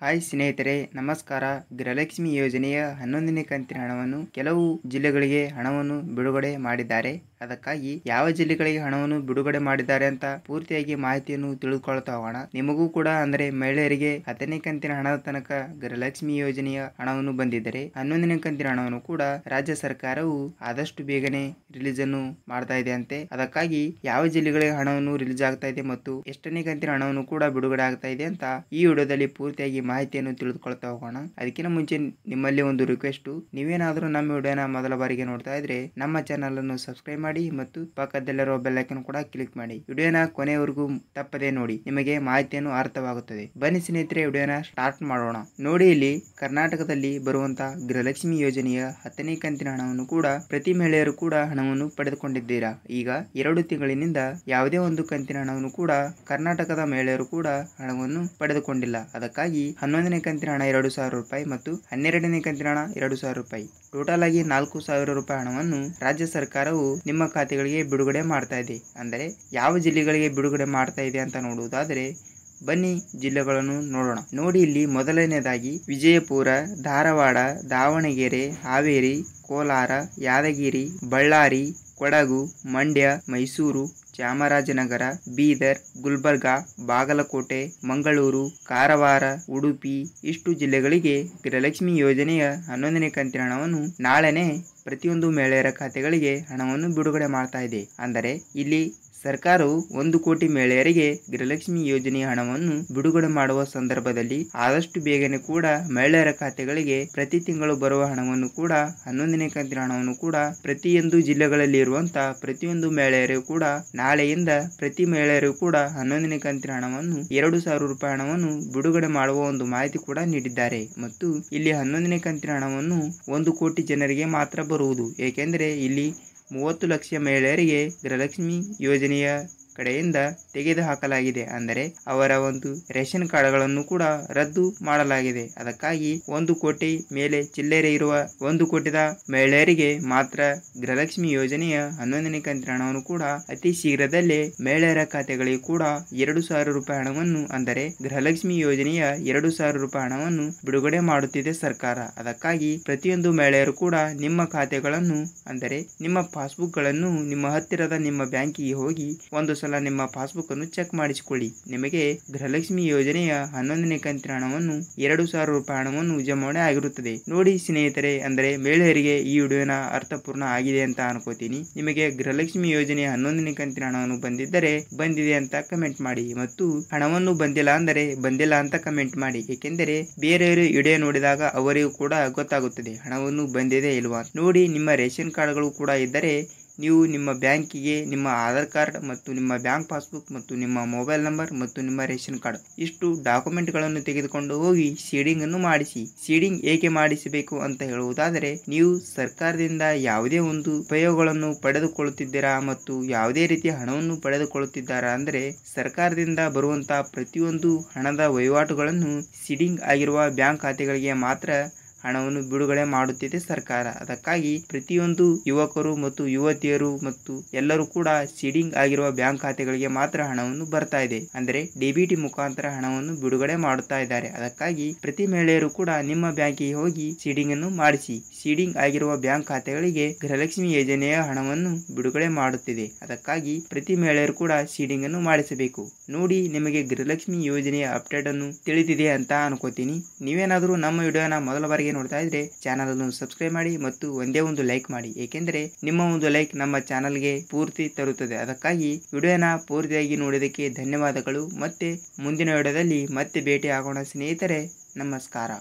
Hi ಸ್ನೇಹಿತರೆ, ನಮಸ್ಕಾರ. ಗೃಹಲಕ್ಷ್ಮಿ ಯೋಜನೆಯ 11ನೇ ಕಂತಿನ ಹಣವನ್ನು ಕೆಲವು ಜಿಲ್ಲೆಗಳಿಗೆ ಹಣವನ್ನು ಬಿಡುಗಡೆ ಮಾಡಿದ್ದಾರೆ. ಅದಕ್ಕಾಗಿ ಯಾವ ಜಿಲ್ಲೆಗಳಿಗೆ ಹಣವನ್ನು ಬಿಡುಗಡೆ ಮಾಡಿದ್ದಾರೆ ಅಂತ ಪೂರ್ತಿಯಾಗಿ ಮಾಹಿತಿಯನ್ನು ತಿಳಿದುಕೊಳ್ತಾ ಹೋಗೋಣ. ನಿಮಗೂ ಕೂಡ ಅಂದ್ರೆ ಮಹಿಳೆಯರಿಗೆ 10ನೇ ಕಂತಿನ ಹಣದ ತನಕ ಗೃಹಲಕ್ಷ್ಮಿ ಯೋಜನೆಯ ಹಣವನ್ನು ಬಂದಿದ್ದರೆ 11ನೇ ಕಂತಿನ ಹಣವನ್ನು ಕೂಡ ರಾಜ್ಯ ಸರ್ಕಾರವು ಆದಷ್ಟು ಬೇಗನೆ ರಿಲೀಸ್ ಅನ್ನು ಮಾಡ್ತಾ ಇದೆ ಅಂತೆ. ಅದಕ್ಕಾಗಿ ಯಾವ ಜಿಲ್ಲೆಗಳಿಗೆ ಹಣವನ್ನು ರಿಲೀಸ್ ಆಗ್ತಾ ಇದೆ ಮತ್ತು ಎಷ್ಟನೇ ಕಂತಿನ ಹಣವನ್ನು ಕೂಡ ಬಿಡುಗಡೆ ಆಗ್ತಾ ಇದೆ ಅಂತ ಈ ವಿಡಿಯೋದಲ್ಲಿ ಪೂರ್ತಿಯಾಗಿ ಮಾಹಿತಿಯನ್ನು ತಿಳಿದುಕೊಳ್ತಾ ಹೋಗೋಣ. ಅದಕ್ಕಿಂತ ಮುಂಚೆ ನಿಮ್ಮಲ್ಲಿ ಒಂದು ರಿಕ್ವೆಸ್ಟ್, ನೀವೇನಾದ್ರೂ ನಮ್ಮ ವಿಡಿಯೋನ ಮೊದಲ ಬಾರಿಗೆ ನೋಡ್ತಾ ಇದ್ರೆ ನಮ್ಮ ಚಾನಲ್ ಅನ್ನು ಸಬ್ಸ್ಕ್ರೈಬ್ ಮಾಡಿ ಮತ್ತು ಪಕ್ಕದಲ್ಲಿರುವ ಬೆಲ್ ಐಕಾನ್ ಕೂಡ ಕ್ಲಿಕ್ ಮಾಡಿ. ವಿಡಿಯೋನ ಕೊನೆವರೆಗೂ ತಪ್ಪದೆ ನೋಡಿ, ನಿಮಗೆ ಮಾಹಿತಿಯನ್ನು ಅರ್ಥವಾಗುತ್ತದೆ. ಬನ್ನಿ ಸ್ನೇಹಿತರೆ, ವಿಡಿಯೋನ ಸ್ಟಾರ್ಟ್ ಮಾಡೋಣ. ನೋಡಿ, ಇಲ್ಲಿ ಕರ್ನಾಟಕದಲ್ಲಿ ಬರುವಂತಹ ಗೃಹಲಕ್ಷ್ಮಿ ಯೋಜನೆಯ 10ನೇ ಕಂತಿನ ಹಣವನ್ನು ಕೂಡ ಪ್ರತಿ ಮಹಿಳೆಯರು ಕೂಡ ಹಣವನ್ನು ಪಡೆದುಕೊಂಡಿದ್ದೀರಾ. ಈಗ 2 ತಿಂಗಳಿನಿಂದ ಯಾವುದೇ ಒಂದು ಕಂತಿನ ಹಣವನ್ನು ಕೂಡ ಕರ್ನಾಟಕದ ಮಹಿಳೆಯರು ಕೂಡ ಹಣವನ್ನು ಪಡೆದುಕೊಂಡಿಲ್ಲ. ಅದಕ್ಕಾಗಿ 11ನೇ ಕಂತಿನ ಹಣ 2,000 ರೂಪಾಯಿ ಮತ್ತು 12ನೇ ಕಂತಿನ ಹಣ 2,000 ರೂಪಾಯಿ, ಟೋಟಲ್ ಆಗಿ 4,000 ರೂಪಾಯಿ ಹಣವನ್ನು ರಾಜ್ಯ ಸರ್ಕಾರವು ನಿಮ್ಮ ಖಾತೆಗಳಿಗೆ ಬಿಡುಗಡೆ ಮಾಡ್ತಾ ಇದೆ. ಅಂದರೆ ಯಾವ ಜಿಲ್ಲೆಗಳಿಗೆ ಬಿಡುಗಡೆ ಮಾಡ್ತಾ ಇದೆ ಅಂತ ನೋಡುವುದಾದರೆ ಬನ್ನಿ ಜಿಲ್ಲೆಗಳನ್ನು ನೋಡೋಣ. ನೋಡಿ, ಇಲ್ಲಿ ಮೊದಲನೇದಾಗಿ ವಿಜಯಪುರ, ಧಾರವಾಡ, ದಾವಣಗೆರೆ, ಹಾವೇರಿ, ಕೋಲಾರ, ಯಾದಗಿರಿ, ಬಳ್ಳಾರಿ, ಕೊಡಗು, ಮಂಡ್ಯ, ಮೈಸೂರು, ಚಾಮರಾಜನಗರ, ಬೀದರ್, ಗುಲ್ಬರ್ಗಾ, ಬಾಗಲಕೋಟೆ, ಮಂಗಳೂರು, ಕಾರವಾರ, ಉಡುಪಿ ಇಷ್ಟು ಜಿಲ್ಲೆಗಳಿಗೆ ಗೃಹಲಕ್ಷ್ಮಿ ಯೋಜನೆಯ 11ನೇ ಕಂತಿನ ಹಣವನ್ನು ನಾಳೆನೆ ಪ್ರತಿಯೊಂದು ಮಹಿಳೆಯರ ಖಾತೆಗಳಿಗೆ ಹಣವನ್ನು ಬಿಡುಗಡೆ ಮಾಡ್ತಾ ಇದೆ. ಅಂದರೆ ಇಲ್ಲಿ ಸರ್ಕಾರವು 1 ಕೋಟಿ ಮಹಿಳೆಯರಿಗೆ ಗೃಹಲಕ್ಷ್ಮಿ ಯೋಜನೆಯ ಹಣವನ್ನು ಬಿಡುಗಡೆ ಮಾಡುವ ಸಂದರ್ಭದಲ್ಲಿ ಆದಷ್ಟು ಬೇಗನೆ ಕೂಡ ಮಹಿಳೆಯರ ಖಾತೆಗಳಿಗೆ ಪ್ರತಿ ತಿಂಗಳು ಬರುವ ಹಣವನ್ನು ಕೂಡ 11ನೇ ಕಂತಿನ ಹಣವನ್ನು ಕೂಡ ಪ್ರತಿಯೊಂದು ಜಿಲ್ಲೆಗಳಲ್ಲಿ ಇರುವಂತಹ ಪ್ರತಿಯೊಂದು ಮಹಿಳೆಯರಿಗೂ ಕೂಡ ನಾಳೆಯಿಂದ ಪ್ರತಿ ಮಹಿಳೆಯರಿಗೂ ಕೂಡ 11ನೇ ಕಂತಿನ ಹಣವನ್ನು 2,000 ರೂಪಾಯಿ ಹಣವನ್ನು ಬಿಡುಗಡೆ ಮಾಡುವ ಒಂದು ಮಾಹಿತಿ ಕೂಡ ನೀಡಿದ್ದಾರೆ. ಮತ್ತು ಇಲ್ಲಿ 11ನೇ ಕಂತಿನ ಹಣವನ್ನು 1 ಕೋಟಿ ಜನರಿಗೆ ಮಾತ್ರ ಬರುವುದು. ಏಕೆಂದರೆ ಇಲ್ಲಿ 30 ಲಕ್ಷ ಮಹಿಳೆಯರಿಗೆ ಗೃಹಲಕ್ಷ್ಮಿ ಯೋಜನೆಯ ಕಡೆಯಿಂದ ತೆಗೆದು ಹಾಕಲಾಗಿದೆ. ಅಂದರೆ ಅವರ ಒಂದು ರೇಷನ್ ಕಾರ್ಡ್ಗಳನ್ನು ಕೂಡ ರದ್ದು ಮಾಡಲಾಗಿದೆ. ಅದಕ್ಕಾಗಿ 1 ಕೋಟಿ ಮೇಲೆ ಚಿಲ್ಲರೆ ಇರುವ 1 ಕೋಟಿದ ಮಹಿಳೆಯರಿಗೆ ಮಾತ್ರ ಗೃಹಲಕ್ಷ್ಮಿ ಯೋಜನೆಯ 11ನೇ ಕಂತಿನ ಹಣವನ್ನು ಕೂಡ ಅತಿ ಶೀಘ್ರದಲ್ಲೇ ಮಹಿಳೆಯರ ಖಾತೆಗಳಿಗೆ ಕೂಡ 2,000 ರೂಪಾಯಿ ಹಣವನ್ನು, ಅಂದರೆ ಗೃಹಲಕ್ಷ್ಮಿ ಯೋಜನೆಯ 2,000 ರೂಪಾಯಿ ಹಣವನ್ನು ಬಿಡುಗಡೆ ಮಾಡುತ್ತಿದೆ ಸರ್ಕಾರ. ಅದಕ್ಕಾಗಿ ಪ್ರತಿಯೊಂದು ಮಹಿಳೆಯರು ಕೂಡ ನಿಮ್ಮ ಖಾತೆಗಳನ್ನು, ಅಂದರೆ ನಿಮ್ಮ ಪಾಸ್ಬುಕ್ ಗಳನ್ನು ನಿಮ್ಮ ಹತ್ತಿರದ ನಿಮ್ಮ ಬ್ಯಾಂಕಿಗೆ ಹೋಗಿ ಒಂದು ಸಲ ನಿಮ್ಮ ಪಾಸ್ಬುಕ್ ಅನ್ನು ಚೆಕ್ ಮಾಡಿಸಿಕೊಳ್ಳಿ. ನಿಮಗೆ ಗೃಹಲಕ್ಷ್ಮಿ ಯೋಜನೆಯ 11ನೇ ಕಂತಿನ ಹಣವನ್ನು 2,000 ರೂಪಾಯಿ ಹಣವನ್ನು ಜಮಾವಣೆ ಆಗಿರುತ್ತದೆ. ನೋಡಿ ಸ್ನೇಹಿತರೆ, ಅಂದರೆ ಮಹಿಳೆಯರಿಗೆ ಈ ವಿಡಿಯೋನ ಅರ್ಥಪೂರ್ಣ ಆಗಿದೆ ಅಂತ ಅನ್ಕೋತೀನಿ. ನಿಮಗೆ ಗೃಹಲಕ್ಷ್ಮಿ ಯೋಜನೆಯ 11ನೇ ಕಂತಿನ ಹಣವನ್ನು ಬಂದಿದ್ದರೆ ಬಂದಿದೆ ಅಂತ ಕಮೆಂಟ್ ಮಾಡಿ, ಮತ್ತು ಹಣವನ್ನು ಬಂದಿಲ್ಲ ಅಂದರೆ ಬಂದಿಲ್ಲ ಅಂತ ಕಮೆಂಟ್ ಮಾಡಿ. ಏಕೆಂದರೆ ಬೇರೆಯವರು ವಿಡಿಯೋ ನೋಡಿದಾಗ ಅವರಿಗೂ ಕೂಡ ಗೊತ್ತಾಗುತ್ತದೆ ಹಣವನ್ನು ಬಂದಿದೆ ಇಲ್ವಾ. ನೋಡಿ, ನಿಮ್ಮ ರೇಷನ್ ಕಾರ್ಡ್ಗಳು ಕೂಡ ಇದ್ದರೆ ನೀವು ನಿಮ್ಮ ಬ್ಯಾಂಕಿಗೆ ನಿಮ್ಮ ಆಧಾರ್ ಕಾರ್ಡ್ ಮತ್ತು ನಿಮ್ಮ ಬ್ಯಾಂಕ್ ಪಾಸ್ಬುಕ್ ಮತ್ತು ನಿಮ್ಮ ಮೊಬೈಲ್ ನಂಬರ್ ಮತ್ತು ನಿಮ್ಮ ರೇಷನ್ ಕಾರ್ಡ್ ಇಷ್ಟು ಡಾಕ್ಯುಮೆಂಟ್ಗಳನ್ನು ತೆಗೆದುಕೊಂಡು ಹೋಗಿ ಸೀಡಿಂಗ್ ಅನ್ನು ಮಾಡಿಸಿ. ಸೀಡಿಂಗ್ ಏಕೆ ಮಾಡಿಸಬೇಕು ಅಂತ ಹೇಳುವುದಾದರೆ, ನೀವು ಸರ್ಕಾರದಿಂದ ಯಾವುದೇ ಒಂದು ಉಪಯೋಗಗಳನ್ನು ಪಡೆದುಕೊಳ್ಳುತ್ತಿದ್ದೀರಾ ಮತ್ತು ಯಾವುದೇ ರೀತಿಯ ಹಣವನ್ನು ಪಡೆದುಕೊಳ್ಳುತ್ತಿದ್ದಾರಾ ಅಂದರೆ ಸರ್ಕಾರದಿಂದ ಬರುವಂತಹ ಪ್ರತಿಯೊಂದು ಹಣದ ವಹಿವಾಟುಗಳನ್ನು ಸೀಡಿಂಗ್ ಆಗಿರುವ ಬ್ಯಾಂಕ್ ಖಾತೆಗಳಿಗೆ ಮಾತ್ರ ಹಣವನ್ನು ಬಿಡುಗಡೆ ಮಾಡುತ್ತಿದೆ ಸರ್ಕಾರ. ಅದಕ್ಕಾಗಿ ಪ್ರತಿಯೊಂದು ಯುವಕರು ಮತ್ತು ಯುವತಿಯರು ಮತ್ತು ಎಲ್ಲರೂ ಕೂಡ ಸೀಡಿಂಗ್ ಆಗಿರುವ ಬ್ಯಾಂಕ್ ಖಾತೆಗಳಿಗೆ ಮಾತ್ರ ಹಣವನ್ನು ಬರ್ತಾ ಇದೆ, ಅಂದರೆ ಡಿಬಿಟಿ ಮುಖಾಂತರ ಹಣವನ್ನು ಬಿಡುಗಡೆ ಮಾಡುತ್ತಾ ಇದ್ದಾರೆ. ಅದಕ್ಕಾಗಿ ಪ್ರತಿ ಮಹಿಳೆಯರು ಕೂಡ ನಿಮ್ಮ ಬ್ಯಾಂಕಿಗೆ ಹೋಗಿ ಸೀಡಿಂಗ್ ಅನ್ನು ಮಾಡಿಸಿ. ಸೀಡಿಂಗ್ ಆಗಿರುವ ಬ್ಯಾಂಕ್ ಖಾತೆಗಳಿಗೆ ಗೃಹಲಕ್ಷ್ಮಿ ಯೋಜನೆಯ ಹಣವನ್ನು ಬಿಡುಗಡೆ ಮಾಡುತ್ತಿದೆ. ಅದಕ್ಕಾಗಿ ಪ್ರತಿ ಮಹಿಳೆಯರು ಕೂಡ ಸೀಡಿಂಗ್ ಅನ್ನು ಮಾಡಿಸಬೇಕು. ನೋಡಿ, ನಿಮಗೆ ಗೃಹಲಕ್ಷ್ಮಿ ಯೋಜನೆಯ ಅಪ್ಡೇಟ್ ಅನ್ನು ತಿಳಿದಿದೆ ಅಂತ ಅನ್ಕೋತೀನಿ. ನೀವೇನಾದರೂ ನಮ್ಮ ವಿಡಿಯೋನ ಮೊದಲ ಬಾರಿಗೆ ನೋಡ್ತಾ ಇದ್ರೆ ಚಾನಲ್ ಅನ್ನು ಸಬ್ಸ್ಕ್ರೈಬ್ ಮಾಡಿ ಮತ್ತು ಒಂದೇ ಒಂದು ಲೈಕ್ ಮಾಡಿ. ಏಕೆಂದರೆ ನಿಮ್ಮ ಒಂದು ಲೈಕ್ ನಮ್ಮ ಚಾನಲ್ಗೆ ಪೂರ್ತಿ ತರುತ್ತದೆ. ಅದಕ್ಕಾಗಿ ವಿಡಿಯೋನ ಪೂರ್ತಿಯಾಗಿ ನೋಡಿದಕ್ಕೆ ಧನ್ಯವಾದಗಳು. ಮತ್ತೆ ಮುಂದಿನ ವಿಡಿಯೋದಲ್ಲಿ ಮತ್ತೆ ಭೇಟಿ ಆಗೋಣ ಸ್ನೇಹಿತರೆ. ನಮಸ್ಕಾರ.